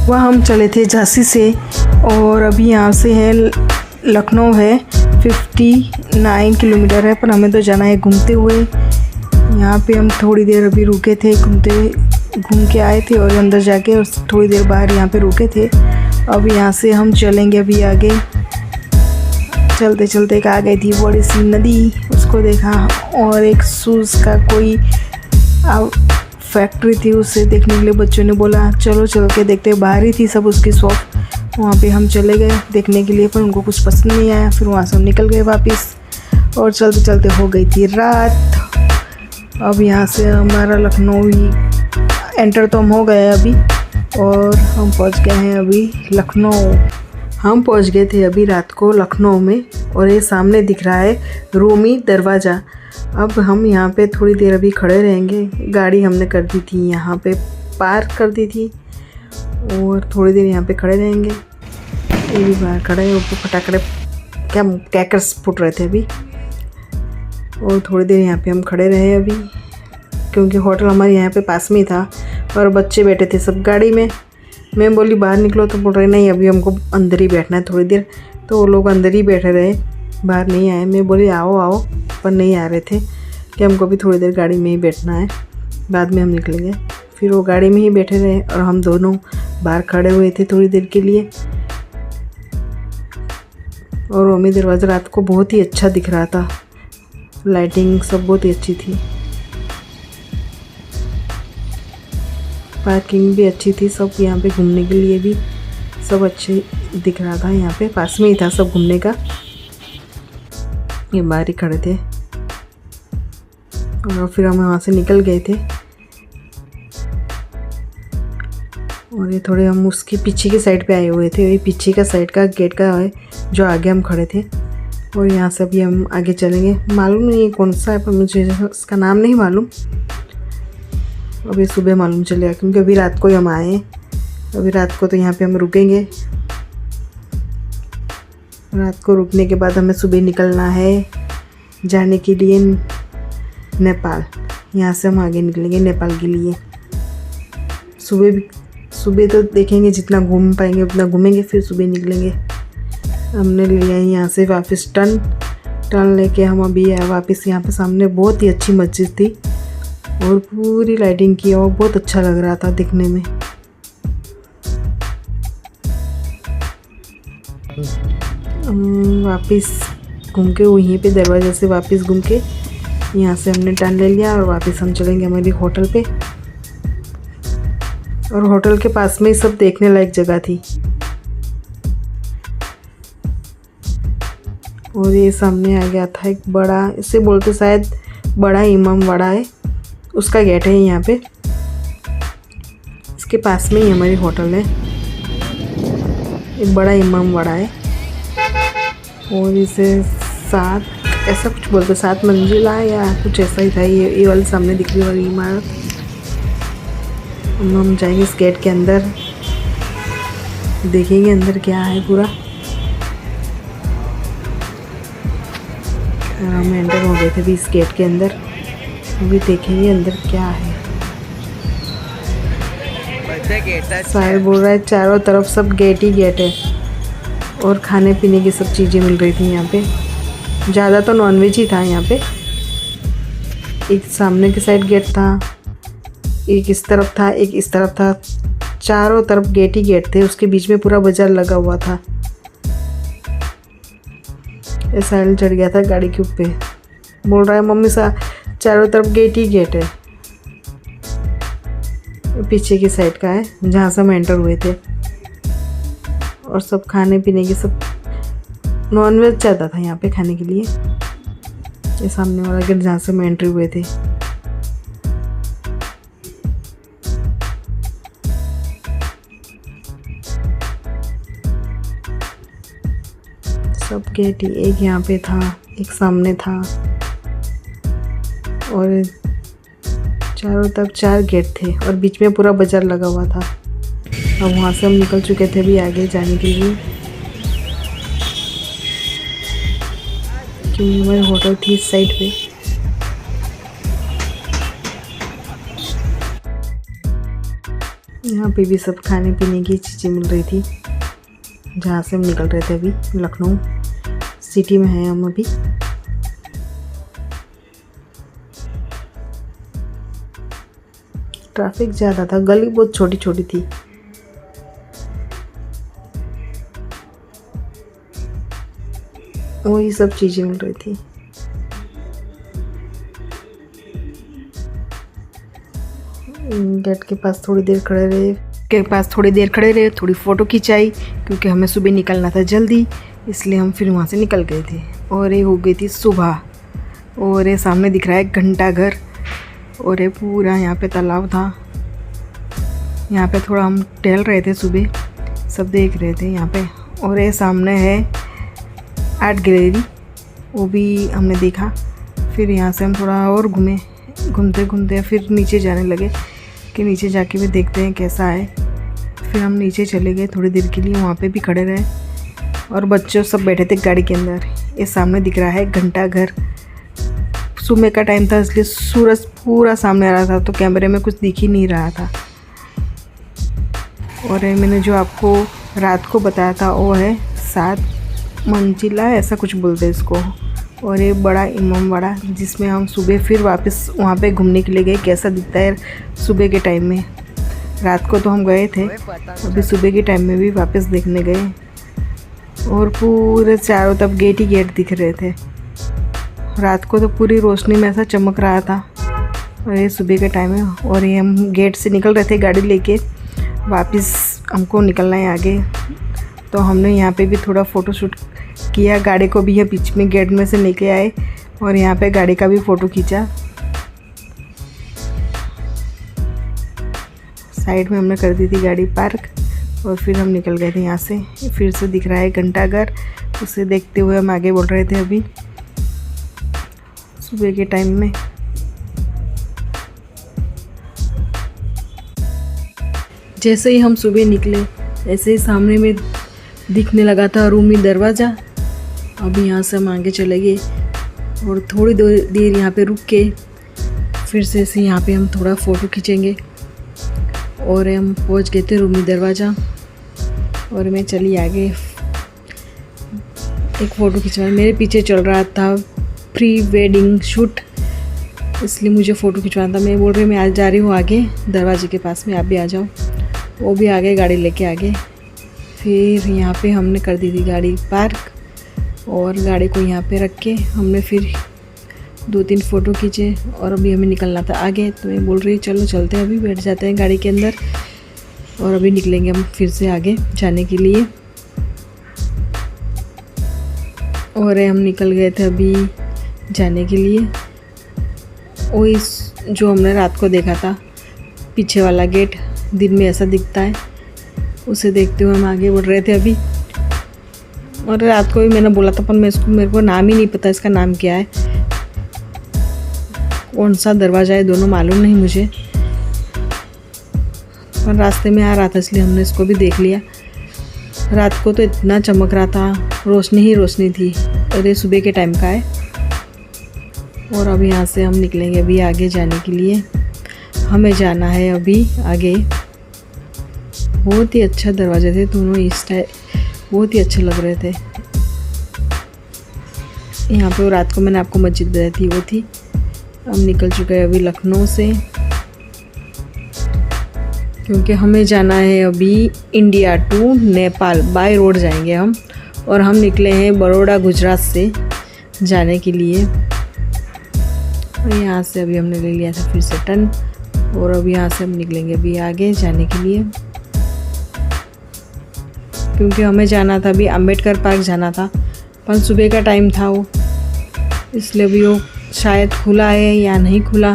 वह हम चले थे झांसी से और अभी यहाँ से है लखनऊ है 59 किलोमीटर है, पर हमें तो जाना है घूमते हुए। यहाँ पे हम थोड़ी देर अभी रुके थे, घूम के आए थे और अंदर जाके और थोड़ी देर बाहर यहाँ पे रुके थे। अब यहाँ से हम चलेंगे अभी आगे। चलते चलते एक आ गई थी बड़ी सी नदी, उसको देखा और एक शूज़ का कोई फैक्ट्री थी, उसे देखने के लिए बच्चों ने बोला चलो चल के देखते। बाहर ही थी सब उसकी शॉप, वहाँ पे हम चले गए देखने के लिए, पर उनको कुछ पसंद नहीं आया। फिर वहाँ से हम निकल गए वापस और चलते चलते हो गई थी रात। अब यहाँ से हमारा लखनऊ ही एंटर तो हम हो गए अभी और हम पहुँच गए हैं अभी लखनऊ। हम पहुँच गए थे अभी रात को लखनऊ में और ये सामने दिख रहा है रूमी दरवाज़ा। अब हम यहाँ पे थोड़ी देर अभी खड़े रहेंगे। गाड़ी हमने कर दी थी यहाँ पे, पार्क कर दी थी और थोड़ी देर यहाँ पे खड़े रहेंगे। ये भी बाहर खड़े हैं, ऊपर फटाकड़े क्या कैकर्स फूट रहे थे अभी, और थोड़ी देर यहाँ पे हम खड़े रहे अभी, क्योंकि होटल हमारे यहाँ पे पास में ही था और बच्चे बैठे थे सब गाड़ी में। मैं बोली बाहर निकलो तो बोल रहे नहीं अभी हमको अंदर ही बैठना है थोड़ी देर, तो वो लोग अंदर ही बैठे रहे, बाहर नहीं आए। मैं बोली आओ आओ, पर नहीं आ रहे थे कि हमको भी थोड़ी देर गाड़ी में ही बैठना है, बाद में हम निकलेंगे। फिर वो गाड़ी में ही बैठे रहे और हम दोनों बाहर खड़े हुए थे थोड़ी देर के लिए। और रूमी दरवाज़ा रात को बहुत ही अच्छा दिख रहा था, लाइटिंग सब बहुत ही अच्छी थी, पार्किंग भी अच्छी थी, सब यहाँ पे घूमने के लिए भी सब अच्छे दिख रहा था। यहाँ पे पास में ही था सब घूमने का। ये बाहर ही खड़े थे और फिर हम वहाँ से निकल गए थे और ये थोड़े हम उसके पीछे की साइड पे आए हुए थे। ये पीछे का साइड का गेट का है जो आगे हम खड़े थे और यहाँ से अभी हम आगे चलेंगे। मालूम नहीं कौन सा है, पर मुझे उसका नाम नहीं मालूम। अभी सुबह मालूम चलेगा क्योंकि अभी रात को ही हम आए हैं। अभी रात को तो यहाँ पे हम रुकेंगे। रात को रुकने के बाद हमें सुबह निकलना है जाने के लिए नेपाल। यहाँ से हम आगे निकलेंगे नेपाल के लिए। सुबह तो देखेंगे जितना घूम पाएंगे उतना घूमेंगे, फिर सुबह निकलेंगे। हमने लिया है यहाँ से वापस टर्न लेके हम अभी आए वापस। यहाँ पे सामने बहुत ही अच्छी मस्जिद थी और पूरी लाइटिंग की और बहुत अच्छा लग रहा था दिखने में। वापस घूम के वहीं पे दरवाजे से वापस घूम के यहाँ से हमने टर्न ले लिया और वापस हम चलेंगे हमारी होटल पे। और होटल के पास में ही सब देखने लायक जगह थी। और ये सामने आ गया था एक बड़ा, इसे बोलते शायद बड़ा इमाम बाड़ा है, उसका गेट है यहाँ पे। इसके पास में ही हमारी होटल है, एक बड़ा इमाम बाड़ा है। और इसे 7 ऐसा कुछ बोलते, 7 मंजिला या कुछ ऐसा ही था। ये वाली सामने दिख रही वाली इमारत। हम जाएंगे इस गेट के अंदर, देखेंगे अंदर क्या है पूरा। हम एंटर हो गए थे भी इस गेट के अंदर, अभी देखेंगे अंदर क्या है। साहिल बोल रहा है चारों तरफ सब गेट ही गेट है और खाने पीने की सब चीज़ें मिल रही थी यहाँ पे। ज़्यादा तो नॉनवेज ही था यहाँ पे। एक सामने की साइड गेट था, एक इस तरफ था, एक इस तरफ था। चारों तरफ गेट ही गेट थे, उसके बीच में पूरा बाजार लगा हुआ था। साहिल चढ़ गया था गाड़ी के ऊपर, बोल रहा है मम्मी सा चारों तरफ गेट ही गेट है। पीछे की साइड का है जहाँ से हम एंटर हुए थे। और सब खाने पीने की सब नॉनवेज ज़्यादा था यहाँ पे खाने के लिए। ये सामने वाला गेट जहाँ से हम एंट्री हुए थे। सब गेट ही, एक यहाँ पे था, एक सामने था और चारों तरफ 4 गेट थे और बीच में पूरा बाजार लगा हुआ था। अब वहाँ से हम निकल चुके थे भी आगे जाने के लिए, क्योंकि हमारी होटल थी इस साइड पे। यहाँ पे भी सब खाने पीने की चीज़ें मिल रही थी जहाँ से हम निकल रहे थे। अभी लखनऊ सिटी में हैं हम अभी। ट्रैफिक ज़्यादा था, गली बहुत छोटी छोटी थी। वही सब चीज़ें मिल रही थी। गेट के पास थोड़ी देर खड़े रहे, थोड़ी फ़ोटो खिंचाई क्योंकि हमें सुबह निकलना था जल्दी, इसलिए हम फिर वहाँ से निकल गए थे। और ये हो गई थी सुबह, और ये सामने दिख रहा है घंटा घर, और ये पूरा यहाँ पे तालाब था। यहाँ पे थोड़ा हम टहल रहे थे, सुबह सब देख रहे थे यहाँ पे। और ये सामने है आर्ट गैलरी, वो भी हमने देखा। फिर यहाँ से हम थोड़ा और घूमते फिर नीचे जाने लगे कि नीचे जाके भी देखते हैं कैसा है। फिर हम नीचे चले गए थोड़ी देर के लिए, वहाँ पे भी खड़े रहे और बच्चों सब बैठे थे गाड़ी के अंदर। ये सामने दिख रहा है घंटा घर। सुबह का टाइम था इसलिए सूरज पूरा सामने आ रहा था, तो कैमरे में कुछ दिख ही नहीं रहा था। और मैंने जो आपको रात को बताया था वो है 7 मंजिला, ऐसा कुछ बोलते हैं इसको। और ये बड़ा इमामबाड़ा, जिसमें हम सुबह फिर वापस वहाँ पे घूमने के लिए गए। कैसा दिखता है सुबह के टाइम में। रात को तो हम गए थे, अभी सुबह के टाइम में भी वापस देखने गए। और पूरे चारों तरफ गेट ही गेट दिख रहे थे। रात को तो पूरी रोशनी में ऐसा चमक रहा था, और ये सुबह के टाइम है। और ये हम गेट से निकल रहे थे गाड़ी लेके, वापस हमको निकलना है आगे। तो हमने यहाँ पे भी थोड़ा फ़ोटो शूट किया, गाड़ी को भी ये बीच में गेट में से लेके आए और यहाँ पे गाड़ी का भी फ़ोटो खींचा। साइड में हमने कर दी थी गाड़ी पार्क, और फिर हम निकल गए थे यहाँ से। फिर से दिख रहा है घंटाघर, उसे देखते हुए हम आगे बढ़ रहे थे अभी सुबह के टाइम में। जैसे ही हम सुबह निकले, ऐसे ही सामने में दिखने लगा था रूमी दरवाज़ा। अभी यहाँ से हम आगे चले गए और थोड़ी देर यहाँ पे रुक के फिर से ऐसे यहाँ पे हम थोड़ा फ़ोटो खींचेंगे। और हम पहुँच गए थे रूमी दरवाज़ा, और मैं चली आगे एक फ़ोटो खिंचवाने। मेरे पीछे चल रहा था प्री वेडिंग शूट, इसलिए मुझे फ़ोटो खिंचवाना था। मैं बोल रही मैं आज जा रही हूँ आगे दरवाजे के पास में, आप भी आ जाओ। वो भी आगे गाड़ी लेके आगे। फिर यहाँ पे हमने कर दी थी गाड़ी पार्क, और गाड़ी को यहाँ पे रख के हमने फिर 2-3 फ़ोटो खींचे। और अभी हमें निकलना था आगे, तो मैं बोल रही चलो चलते हैं, अभी बैठ जाते हैं गाड़ी के अंदर और अभी निकलेंगे हम फिर से आगे जाने के लिए। और हम निकल गए थे अभी जाने के लिए। वही जो हमने रात को देखा था पीछे वाला गेट, दिन में ऐसा दिखता है, उसे देखते हुए हम आगे बढ़ रहे थे अभी। और रात को भी मैंने बोला था, पर मेरे को नाम ही नहीं पता इसका नाम क्या है, कौन सा दरवाज़ा है, दोनों मालूम नहीं मुझे। पर रास्ते में आ रहा था इसलिए हमने इसको भी देख लिया। रात को तो इतना चमक रहा था, रोशनी ही रोशनी थी, और ये सुबह के टाइम का है। और अब यहाँ से हम निकलेंगे अभी आगे जाने के लिए। हमें जाना है अभी आगे। बहुत ही अच्छा दरवाजे थे दोनों, इस टाइप बहुत ही अच्छे लग रहे थे। यहाँ पे रात को मैंने आपको मस्जिद बताई थी, वो थी। हम निकल चुके हैं अभी लखनऊ से, क्योंकि हमें जाना है अभी India to Nepal. By road जाएंगे हम, और हम निकले हैं बड़ौदा गुजरात से जाने के लिए। और यहाँ से अभी हमने ले लिया था फिर से टर्न, और अभी यहाँ से हम निकलेंगे अभी आगे जाने के लिए, क्योंकि हमें जाना था अभी अम्बेडकर पार्क जाना था, पर सुबह का टाइम था वो, इसलिए अभी वो शायद खुला है या नहीं खुला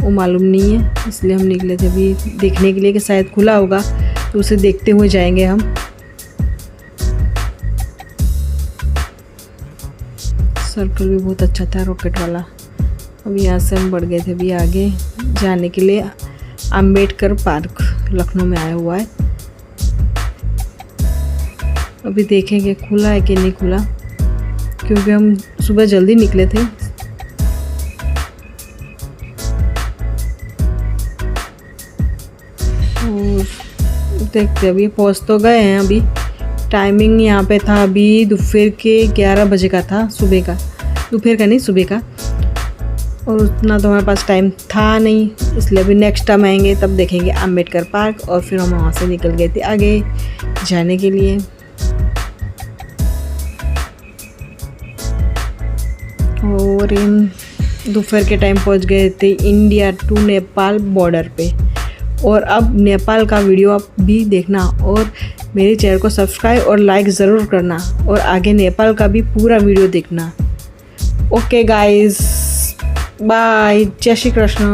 वो मालूम नहीं है। इसलिए हम निकले थे अभी देखने के लिए कि शायद खुला होगा, तो उसे देखते हुए जाएंगे हम। सर्कल भी बहुत अच्छा था रॉकेट वाला। अभी यहाँ से हम बढ़ गए थे अभी आगे जाने के लिए। अम्बेडकर पार्क लखनऊ में आया हुआ है। अभी देखेंगे खुला है कि नहीं खुला, क्योंकि हम सुबह जल्दी निकले थे। और देखते अभी पहुँच तो गए हैं। अभी टाइमिंग यहाँ पे था अभी दोपहर के 11 बजे का था, सुबह का, दोपहर का नहीं सुबह का। और उतना तो हमारे पास टाइम था नहीं, इसलिए अभी नेक्स्ट टाइम आएंगे तब देखेंगे अम्बेडकर पार्क। और फिर हम वहाँ से निकल गए थे आगे जाने के लिए। और दोपहर के टाइम पहुँच गए थे इंडिया टू नेपाल बॉर्डर पे। और अब नेपाल का वीडियो आप भी देखना और मेरे चैनल को सब्सक्राइब और लाइक ज़रूर करना और आगे नेपाल का भी पूरा वीडियो देखना। ओके गाइस, बाय, जय श्री कृष्ण।